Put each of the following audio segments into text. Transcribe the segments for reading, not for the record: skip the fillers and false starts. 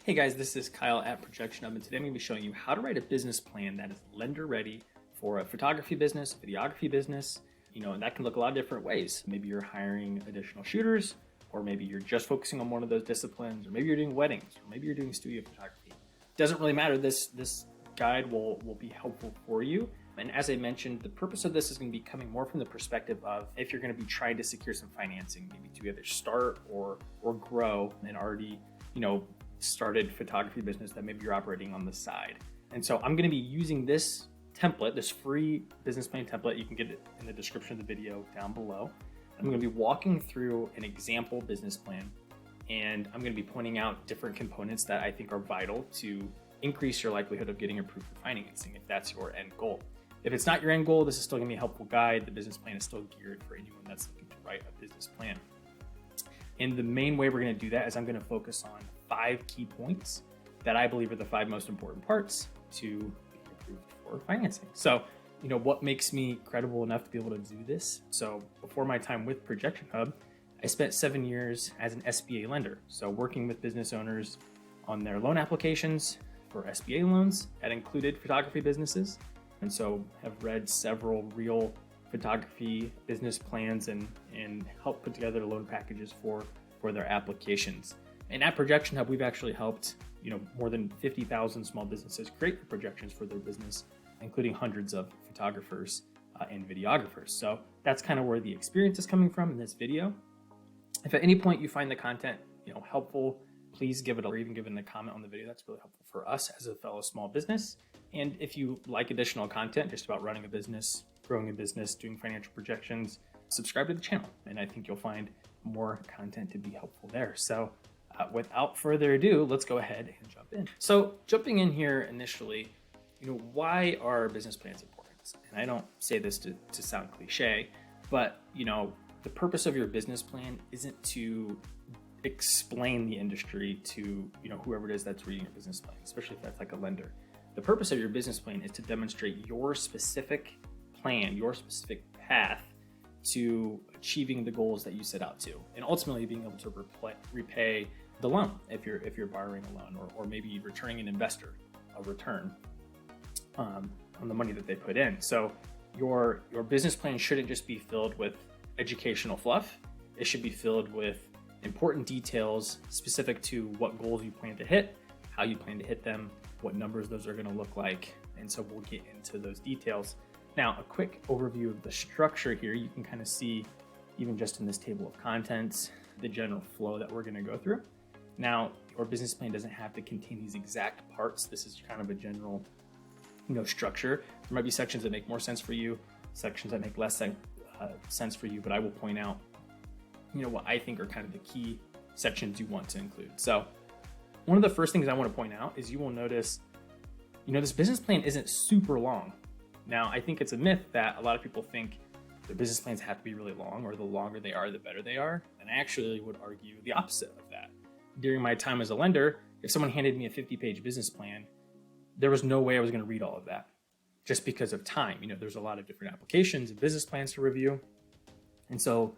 Hey guys, this is Kyle at Projection Hub, and today I'm going to be showing you how to write a business plan that is lender ready for a photography business, a videography business, and that can look a lot of different ways. Maybe you're hiring additional shooters, or maybe you're just focusing on one of those disciplines, or maybe you're doing weddings, or maybe you're doing studio photography. Doesn't really matter. This guide will be helpful for you. And as I mentioned, the purpose of this is going to be coming more from the perspective of if you're going to be trying to secure some financing, maybe to either start or grow an already, started photography business that maybe you're operating on the side. And so I'm going to be using this template, this free business plan template. You can get it in the description of the video down below. I'm going to be walking through an example business plan, and I'm going to be pointing out different components that I think are vital to increase your likelihood of getting approved for financing if that's your end goal. If it's not your end goal, this is still going to be a helpful guide. The business plan is still geared for anyone that's looking to write a business plan. And the main way we're going to do that is I'm going to focus on 5 key points that I believe are the 5 most important parts to be approved for financing. So, what makes me credible enough to be able to do this? So before my time with Projection Hub, I spent 7 years as an SBA lender. So working with business owners on their loan applications for SBA loans that included photography businesses. And so have read several real photography business plans and help put together loan packages for their applications. And at Projection Hub, we've actually helped more than 50,000 small businesses create the projections for their business, including hundreds of photographers and videographers. So that's kind of where the experience is coming from in this video. If at any point you find the content helpful, please give it or even give it a comment on the video. That's really helpful for us as a fellow small business. And if you like additional content just about running a business, growing a business, doing financial projections, subscribe to the channel. And I think you'll find more content to be helpful there. So without further ado, let's go ahead and jump in. So jumping in here initially, why are business plans important? And I don't say this to sound cliche, but the purpose of your business plan isn't to explain the industry to whoever it is that's reading your business plan, especially if that's like a lender. The purpose of your business plan is to demonstrate your specific plan, your specific path to achieving the goals that you set out to, and ultimately being able to repay the loan if you're borrowing a loan, or maybe returning an investor a return on the money that they put in. So your business plan shouldn't just be filled with educational fluff. It should be filled with important details specific to what goals you plan to hit, how you plan to hit them, what numbers those are going to look like. And so we'll get into those details. Now, a quick overview of the structure here. You can kind of see, even just in this table of contents, the general flow that we're going to go through. Now, your business plan doesn't have to contain these exact parts. This is kind of a general, structure. There might be sections that make more sense for you, sections that make less sense for you, but I will point out, what I think are kind of the key sections you want to include. So one of the first things I want to point out is you will notice, this business plan isn't super long. Now, I think it's a myth that a lot of people think their business plans have to be really long, or the longer they are, the better they are. And I actually would argue the opposite of that. During my time as a lender, if someone handed me a 50-page business plan, there was no way I was going to read all of that just because of time. There's a lot of different applications and business plans to review. And so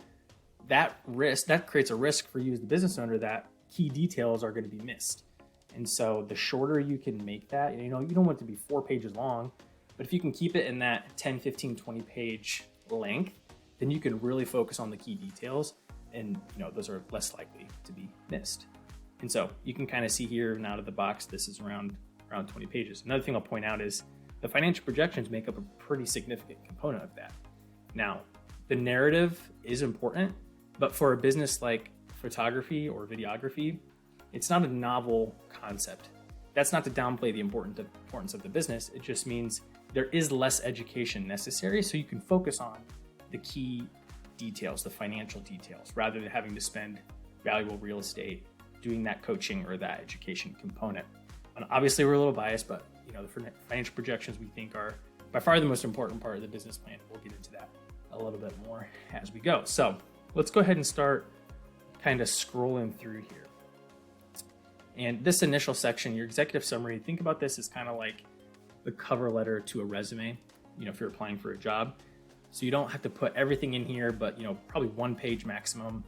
that creates a risk for you as the business owner that key details are going to be missed. And so the shorter you can make that, you don't want it to be 4 pages long, but if you can keep it in that 10, 15, 20 page length, then you can really focus on the key details, and those are less likely to be missed. And so you can kind of see here and out of the box, this is around 20 pages. Another thing I'll point out is the financial projections make up a pretty significant component of that. Now, the narrative is important, but for a business like photography or videography, it's not a novel concept. That's not to downplay the importance of the business. It just means there is less education necessary, so you can focus on the key details, the financial details, rather than having to spend valuable real estate doing that coaching or that education component. And obviously, we're a little biased, but the financial projections we think are by far the most important part of the business plan. We'll get into that a little bit more as we go. So let's go ahead and start kind of scrolling through here. And this initial section, your executive summary, think about this as kind of like the cover letter to a resume, if you're applying for a job. So you don't have to put everything in here, but probably 1 page maximum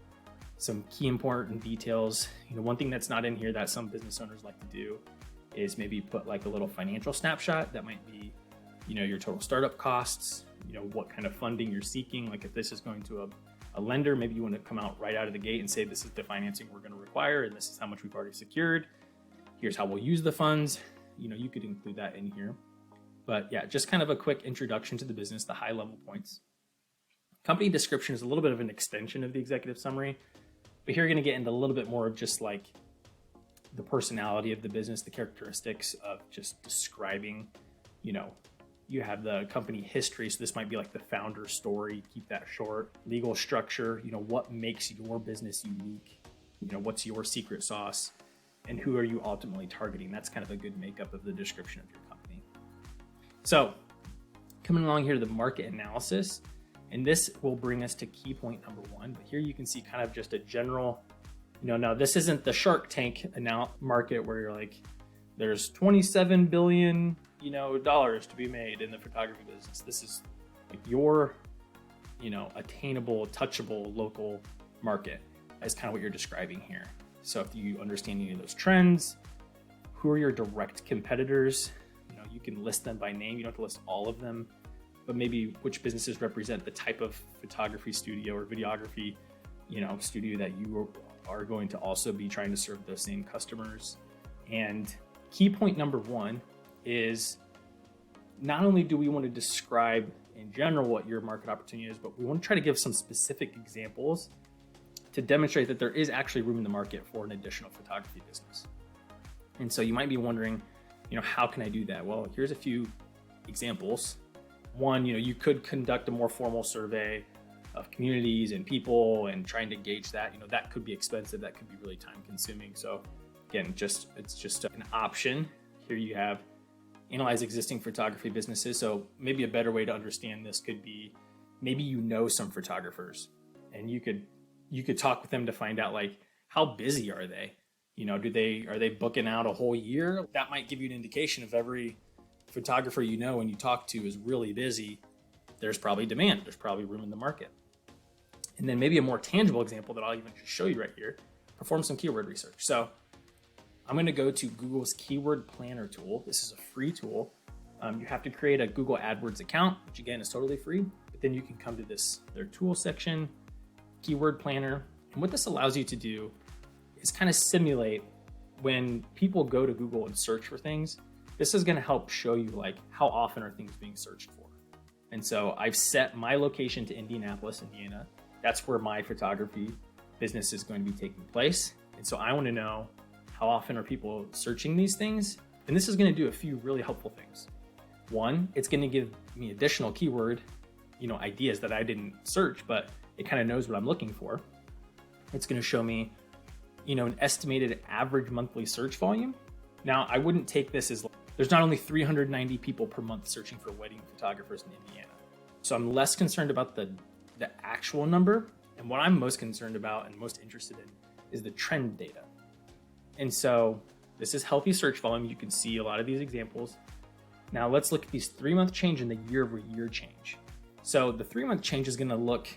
some key important details. One thing that's not in here that some business owners like to do is maybe put like a little financial snapshot. That might be, your total startup costs, what kind of funding you're seeking. Like if this is going to a lender, maybe you want to come out right out of the gate and say, this is the financing we're going to require, and this is how much we've already secured. Here's how we'll use the funds. You could include that in here. But yeah, just kind of a quick introduction to the business, the high level points. Company description is a little bit of an extension of the executive summary, but here you're going to get into a little bit more of just like the personality of the business, the characteristics of just describing, you have the company history. So this might be like the founder story, keep that short. Legal structure, what makes your business unique? What's your secret sauce? And who are you ultimately targeting? That's kind of a good makeup of the description of your company. So coming along here to the market analysis, and this will bring us to key point number 1. But here you can see kind of just a general, now this isn't the Shark Tank market where you're like, there's 27 billion, dollars to be made in the photography business. This is like your, attainable, touchable local market is kind of what you're describing here. So if you understand any of those trends, who are your direct competitors? You can list them by name. You don't have to list all of them, but maybe which businesses represent the type of photography studio or videography, studio that you are going to also be trying to serve those same customers. And key point number 1 is not only do we want to describe in general what your market opportunity is, but we want to try to give some specific examples to demonstrate that there is actually room in the market for an additional photography business. And so you might be wondering, how can I do that? Well, here's a few examples. One, you could conduct a more formal survey of communities and people and trying to gauge that. That could be expensive. That could be really time consuming. So again, it's just an option. Here you have analyze existing photography businesses. So maybe a better way to understand this could be, maybe some photographers, and you could talk with them to find out like, how busy are they? Are they booking out a whole year? That might give you an indication of every photographer and you talk to is really busy. There's probably demand. There's probably room in the market. And then maybe a more tangible example that I'll even just show you right here, perform some keyword research. So I'm going to go to Google's Keyword Planner tool. This is a free tool. You have to create a Google AdWords account, which again is totally free, but then you can come to their tool section, Keyword Planner. And what this allows you to do is kind of simulate when people go to Google and search for things. This is going to help show you like how often are things being searched for. And so I've set my location to Indianapolis, Indiana. That's where my photography business is going to be taking place. And so I want to know how often are people searching these things. And this is going to do a few really helpful things. One, it's going to give me additional keyword, ideas that I didn't search, but it kind of knows what I'm looking for. It's going to show me, an estimated average monthly search volume. Now, I wouldn't take this as there's not only 390 people per month searching for wedding photographers in Indiana. So I'm less concerned about the actual number. And what I'm most concerned about and most interested in is the trend data. And so this is healthy search volume. You can see a lot of these examples. Now let's look at these 3-month change and the year-over-year change. So the 3-month change is going to look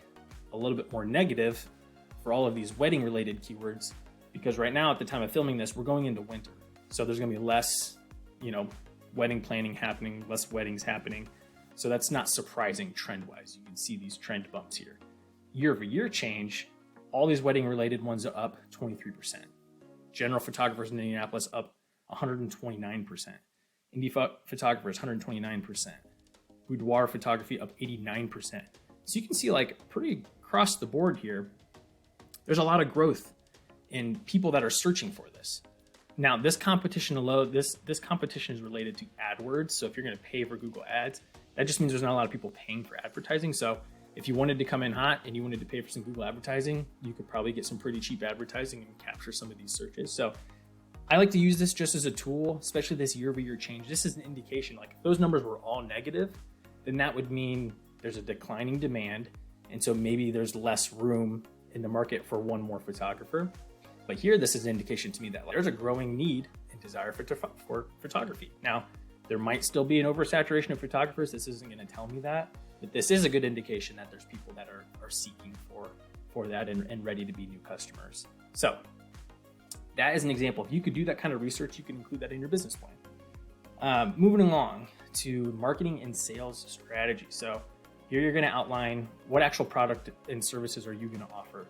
a little bit more negative for all of these wedding related keywords, because right now at the time of filming this, we're going into winter. So there's going to be less, wedding planning happening, less weddings happening. So that's not surprising trend wise. You can see these trend bumps here. Year-over-year change, all these wedding related ones are up 23%. General photographers in Indianapolis up 129%. Indie photographers 129%. Boudoir photography up 89%. So you can see like pretty across the board here, there's a lot of growth in people that are searching for this. Now this competition alone, this competition is related to AdWords. So if you're going to pay for Google Ads, that just means there's not a lot of people paying for advertising. So if you wanted to come in hot and you wanted to pay for some Google advertising, you could probably get some pretty cheap advertising and capture some of these searches. So I like to use this just as a tool, especially this year-over-year change. This is an indication, like if those numbers were all negative, then that would mean there's a declining demand. And so maybe there's less room in the market for one more photographer. But here, this is an indication to me that there's a growing need and desire for photography. Now, there might still be an oversaturation of photographers. This isn't going to tell me that, but this is a good indication that there's people that are seeking for for that and ready to be new customers. So that is an example. If you could do that kind of research, you can include that in your business plan. Moving along to marketing and sales strategy. So here you're going to outline what actual product and services are you going to offer.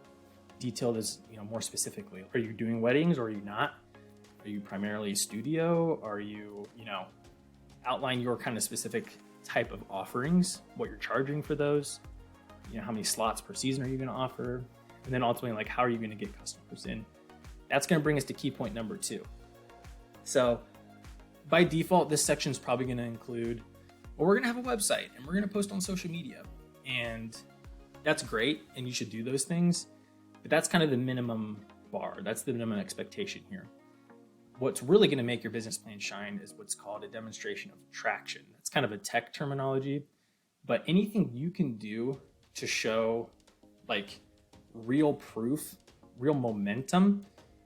Detail this, more specifically. Are you doing weddings or are you not? Are you primarily studio? Are you, outline your kind of specific type of offerings, what you're charging for those, how many slots per season are you going to offer? And then ultimately, like, how are you going to get customers in? That's going to bring us to key point number 2. So by default, this section is probably going to include, well, we're going to have a website and we're going to post on social media. And that's great. And you should do those things. But that's kind of the minimum bar. That's the minimum expectation here. What's really going to make your business plan shine is what's called a demonstration of traction. That's kind of a tech terminology, but anything you can do to show like real proof, real momentum,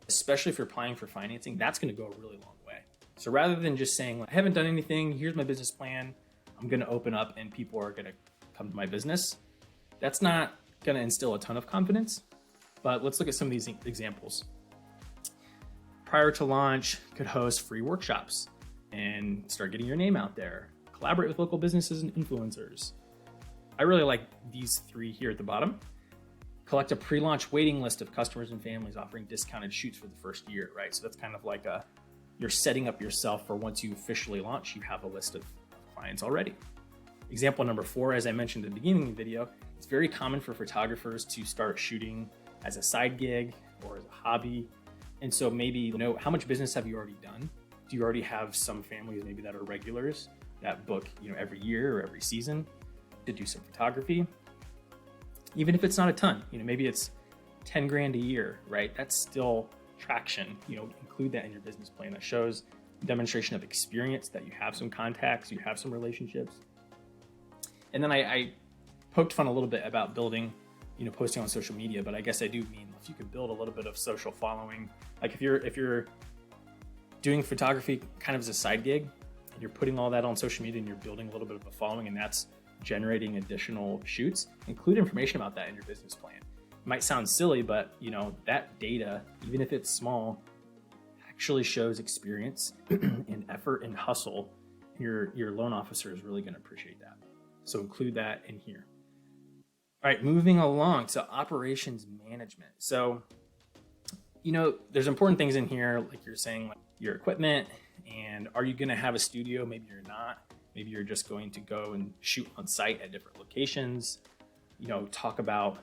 especially if you're applying for financing, that's going to go a really long way. So rather than just saying, I haven't done anything, here's my business plan, I'm going to open up and people are going to come to my business, that's not going to instill a ton of confidence. But let's look at some of these examples. Prior to launch, could host free workshops and start getting your name out there. Collaborate with local businesses and influencers. I really like these 3 here at the bottom. Collect a pre-launch waiting list of customers and families offering discounted shoots for the first year, right? So that's kind of like you're setting up yourself for once you officially launch, you have a list of clients already. Example number 4, as I mentioned at the beginning of the video, it's very common for photographers to start shooting as a side gig or as a hobby. And so maybe, how much business have you already done? Do you already have some families maybe that are regulars that book, every year or every season to do some photography? Even if it's not a ton, maybe it's 10 grand a year, right? That's still traction. Include that in your business plan. That shows demonstration of experience, that you have some contacts, you have some relationships. And then I poked fun a little bit about building, posting on social media, but I guess I do mean if you could build a little bit of social following, like if you're doing photography kind of as a side gig and you're putting all that on social media and you're building a little bit of a following and that's generating additional shoots, include information about that in your business plan. It might sound silly, but that data, even if it's small, actually shows experience and effort and hustle. Your loan officer is really going to appreciate that. So include that in here. All right, moving along to operations management. So, there's important things in here, like you're saying, like your equipment, and are you going to have a studio? Maybe you're not. Maybe you're just going to go and shoot on site at different locations. Talk about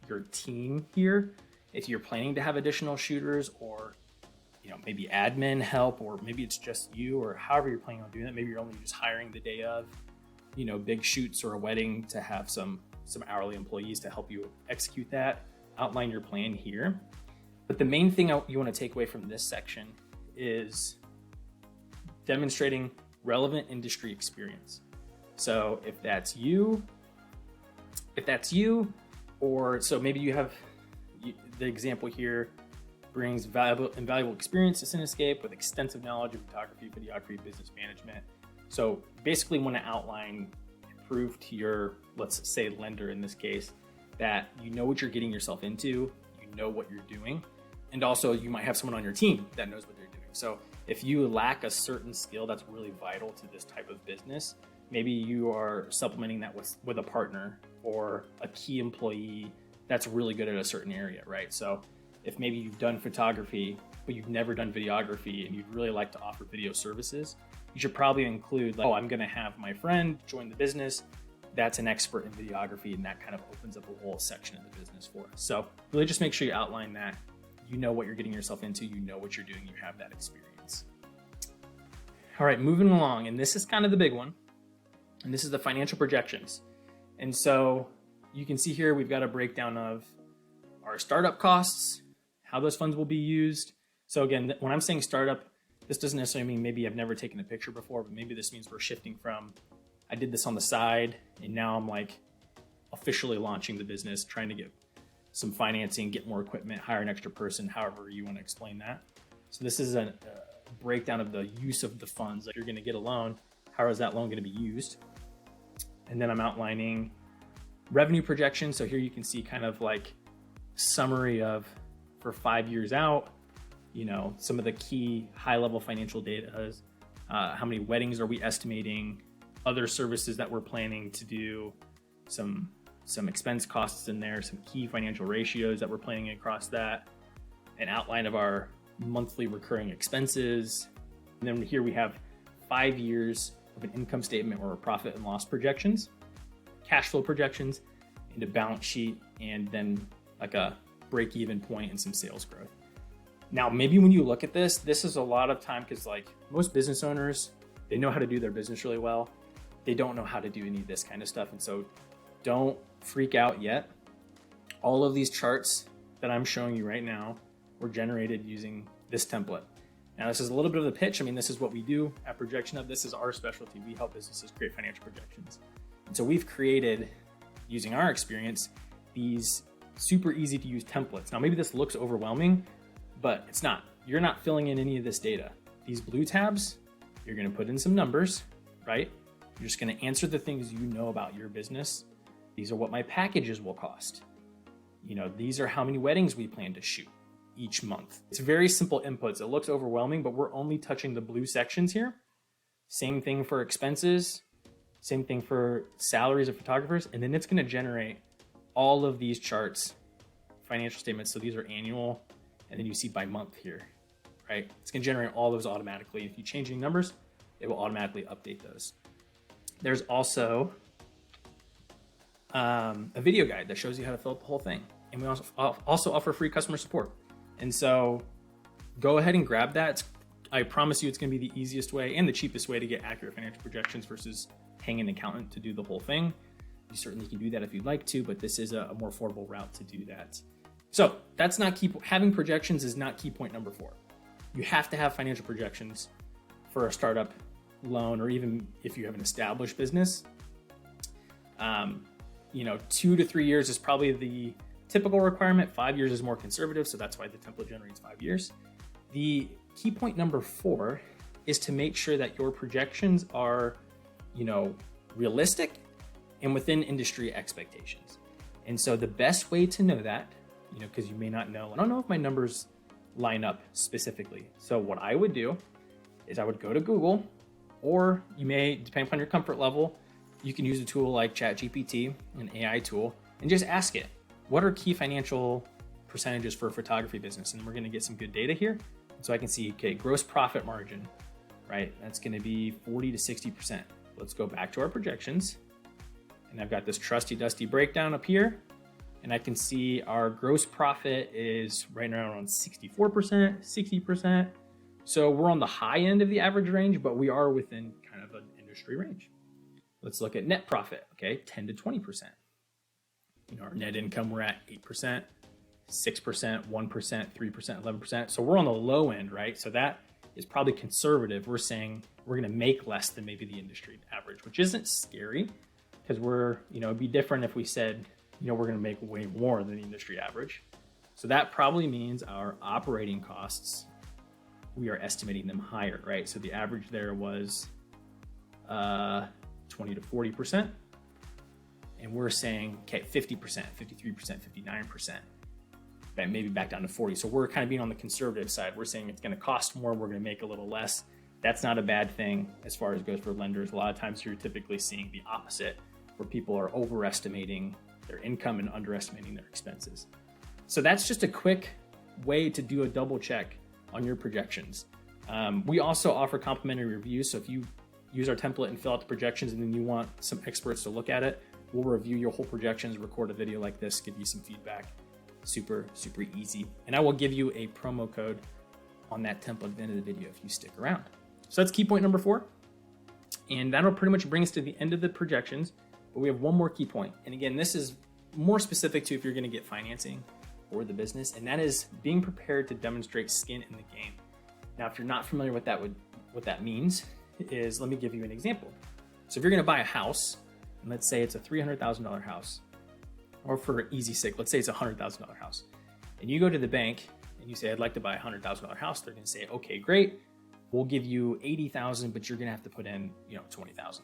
your team here. If you're planning to have additional shooters or, maybe admin help, or maybe it's just you, or however you're planning on doing that. Maybe you're only just hiring the day of, big shoots or a wedding to have some hourly employees to help you execute that. Outline your plan here. But the main thing you want to take away from this section is demonstrating relevant industry experience. So if that's you, or so maybe you have the example here brings invaluable experience to Cinescape with extensive knowledge of photography, videography, business management. So basically want to outline, prove to your, let's say lender in this case, that you know what you're getting yourself into, you know what you're doing, and also you might have someone on your team that knows what they're doing. So if you lack a certain skill that's really vital to this type of business, maybe you are supplementing that with a partner or a key employee that's really good at a certain area, right? So if maybe you've done photography, but you've never done videography and you'd really like to offer video services, you should probably include, like, I'm going to have my friend join the business that's an expert in videography, and that kind of opens up a whole section of the business for us. So really just make sure you outline that. You know what you're getting yourself into, you know what you're doing, you have that experience. All right, moving along, and this is kind of the big one, and this is the financial projections. And so you can see here we've got a breakdown of our startup costs, how those funds will be used. So again, when I'm saying startup, this doesn't necessarily mean maybe I've never taken a picture before, but maybe this means we're shifting from, I did this on the side and now I'm like officially launching the business, trying to get some financing, get more equipment, hire an extra person, however you want to explain that. So this is a breakdown of the use of the funds. Like, you're going to get a loan, how is that loan going to be used? And then I'm outlining revenue projections. So here you can see kind of like summary of for 5 years out, some of the key high level financial data is how many weddings are we estimating, other services that we're planning to do, some expense costs in there, some key financial ratios that we're planning across that, an outline of our monthly recurring expenses. And then here we have 5 years of an income statement or a profit and loss projections, cash flow projections, and a balance sheet, and then like a break-even point and some sales growth. Now, maybe when you look at this is a lot of time because like most business owners, they know how to do their business really well. They don't know how to do any of this kind of stuff. And so don't freak out yet. All of these charts that I'm showing you right now were generated using this template. Now, this is a little bit of the pitch. I mean, this is what we do at Projection Hub. This is our specialty. We help businesses create financial projections. And so we've created, using our experience, these super easy to use templates. Now, maybe this looks overwhelming, but it's not. You're not filling in any of this data. These blue tabs, you're going to put in some numbers, right? You're just going to answer the things you know about your business. These are what my packages will cost. These are how many weddings we plan to shoot each month. It's very simple inputs. It looks overwhelming, but we're only touching the blue sections here. Same thing for expenses, same thing for salaries of photographers. And then it's going to generate all of these charts, financial statements. So these are annual, and then you see by month here, right? It's going to generate all those automatically. If you change any numbers, it will automatically update those. There's also a video guide that shows you how to fill out the whole thing. And we also offer free customer support. And so go ahead and grab that. I promise you it's going to be the easiest way and the cheapest way to get accurate financial projections versus paying an accountant to do the whole thing. You certainly can do that if you'd like to, but this is a more affordable route to do that. So that's not key. Having projections is not key point number 4. You have to have financial projections for a startup loan, or even if you have an established business. 2 to 3 years is probably the typical requirement. 5 years is more conservative, so that's why the template generates 5 years. The key point number 4 is to make sure that your projections are, realistic and within industry expectations. And so the best way to know that, because you may not know, I don't know if my numbers line up specifically. So what I would do is I would go to Google, or you may, depending upon your comfort level, you can use a tool like ChatGPT, an AI tool, and just ask it, what are key financial percentages for a photography business? And we're going to get some good data here. So I can see, okay, gross profit margin, right? That's going to be 40 to 60%. Let's go back to our projections. And I've got this trusty dusty breakdown up here. And I can see our gross profit is right around 64%, 60%. So we're on the high end of the average range, but we are within kind of an industry range. Let's look at net profit, okay, 10 to 20%. Our net income, we're at 8%, 6%, 1%, 3%, 11%. So we're on the low end, right? So that is probably conservative. We're saying we're going to make less than maybe the industry average, which isn't scary, because it'd be different if we said, we're going to make way more than the industry average. So that probably means our operating costs, we are estimating them higher, right? So the average there was 20 to 40%. And we're saying, okay, 50%, 53%, 59%, and maybe back down to 40. So we're kind of being on the conservative side. We're saying it's going to cost more. We're going to make a little less. That's not a bad thing as far as goes for lenders. A lot of times you're typically seeing the opposite, where people are overestimating their income and underestimating their expenses. So that's just a quick way to do a double check on your projections. We also offer complimentary reviews. So if you use our template and fill out the projections and then you want some experts to look at it, we'll review your whole projections, record a video like this, give you some feedback. Super, super easy. And I will give you a promo code on that template at the end of the video if you stick around. So that's key point number 4. And that'll pretty much bring us to the end of the projections. But we have one more key point. And again, this is more specific to if you're going to get financing for the business. And that is being prepared to demonstrate skin in the game. Now, if you're not familiar with what that means, is let me give you an example. So if you're going to buy a house, and let's say it's a $300,000 house, or for easy sake, let's say it's a $100,000 house, and you go to the bank and you say, I'd like to buy a $100,000 house. They're going to say, okay, great. We'll give you $80,000, but you're going to have to put in, $20,000.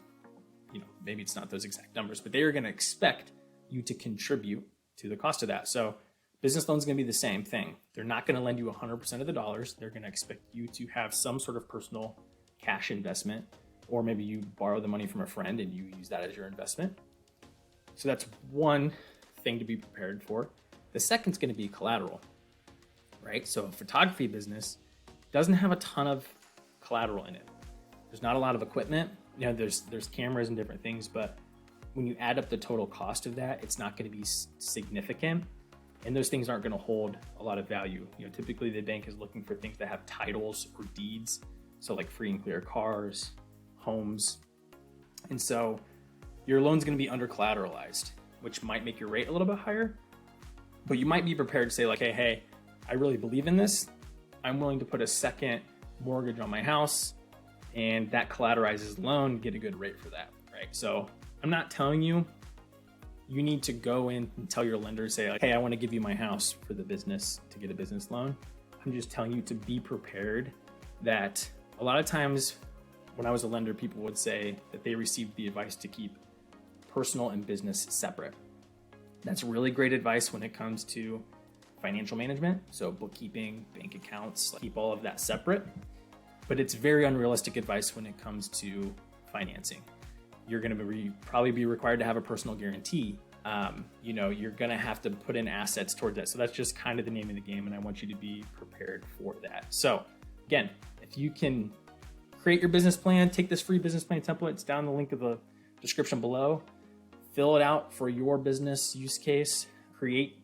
Maybe it's not those exact numbers, but they are going to expect you to contribute to the cost of that. So Business loan is going to be the same thing. They're not going to lend you 100% of the dollars. They're going to expect you to have some sort of personal cash investment, or maybe you borrow the money from a friend and you use that as your investment. So that's one thing to be prepared for. The second is going to be collateral, right? So a photography business doesn't have a ton of collateral in it. There's not a lot of equipment. There's cameras and different things, but when you add up the total cost of that, it's not going to be significant. And those things aren't going to hold a lot of value. Typically the bank is looking for things that have titles or deeds. So like free and clear cars, homes. And so your loan's going to be under collateralized, which might make your rate a little bit higher, but you might be prepared to say like, hey, I really believe in this. I'm willing to put a second mortgage on my house, and that collateralizes the loan, get a good rate for that, right? So I'm not telling you need to go in and tell your lender, say like, hey, I want to give you my house for the business to get a business loan. I'm just telling you to be prepared that a lot of times when I was a lender, people would say that they received the advice to keep personal and business separate. That's really great advice when it comes to financial management. So bookkeeping, bank accounts, keep all of that separate. But it's very unrealistic advice when it comes to financing. You're going to probably be required to have a personal guarantee. You're going to have to put in assets towards that. So that's just kind of the name of the game. And I want you to be prepared for that. So again, if you can create your business plan, take this free business plan template. It's down the link of the description below. Fill it out for your business use case. Meet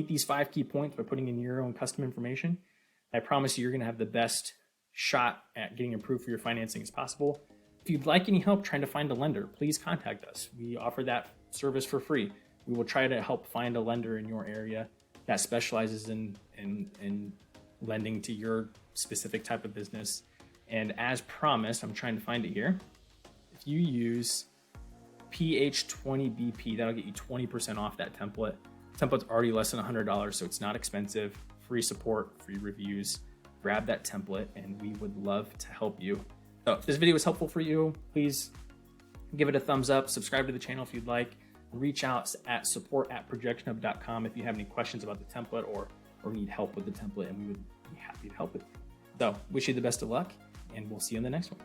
these 5 key points by putting in your own custom information. I promise you're going to have the best shot at getting approved for your financing as possible. If you'd like any help trying to find a lender, please contact us. We offer that service for free. We will try to help find a lender in your area that specializes in lending to your specific type of business. And as promised, I'm trying to find it here. If you use PH20BP, that'll get you 20% off that template. The template's already less than $100, so it's not expensive. Free support, free reviews. Grab that template and we would love to help you. So if this video was helpful for you, please give it a thumbs up, subscribe to the channel if you'd like, reach out at support@projectionhub.com if you have any questions about the template or need help with the template, and we would be happy to help with you. So wish you the best of luck, and we'll see you in the next one.